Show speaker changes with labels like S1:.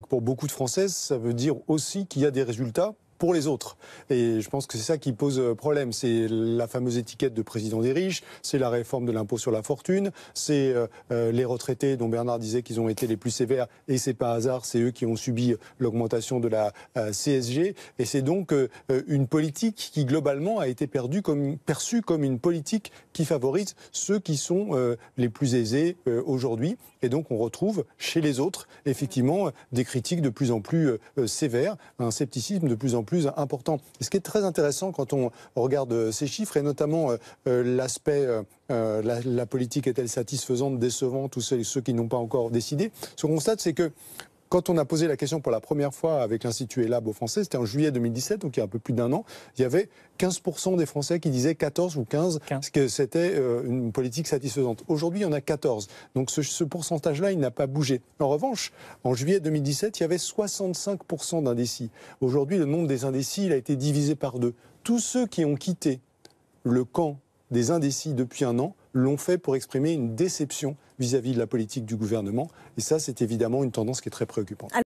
S1: pour beaucoup de Françaises, ça veut dire aussi qu'il y a des résultats pour les autres. Et je pense que c'est ça qui pose problème. C'est la fameuse étiquette de président des riches, c'est la réforme de l'impôt sur la fortune, c'est les retraités dont Bernard disait qu'ils ont été les plus sévères, et c'est pas hasard, c'est eux qui ont subi l'augmentation de la CSG. Et c'est donc une politique qui globalement a été perçue comme une politique qui favorise ceux qui sont les plus aisés aujourd'hui. Et donc on retrouve chez les autres effectivement des critiques de plus en plus sévères, un scepticisme de plus en plus important. Et ce qui est très intéressant quand on regarde ces chiffres, et notamment l'aspect la politique est-elle satisfaisante, décevante, ou ceux qui n'ont pas encore décidé, ce qu'on constate, c'est que quand on a posé la question pour la première fois avec l'Institut ELAB aux Français, c'était en juillet 2017, donc il y a un peu plus d'1 an, il y avait 15% des Français qui disaient 14 ou 15 que c'était une politique satisfaisante. Aujourd'hui, il y en a 14. Donc ce pourcentage-là, il n'a pas bougé. En revanche, en juillet 2017, il y avait 65% d'indécis. Aujourd'hui, le nombre des indécis, il a été divisé par 2. Tous ceux qui ont quitté le camp des indécis depuis 1 an l'ont fait pour exprimer une déception vis-à-vis de la politique du gouvernement. Et ça, c'est évidemment une tendance qui est très préoccupante.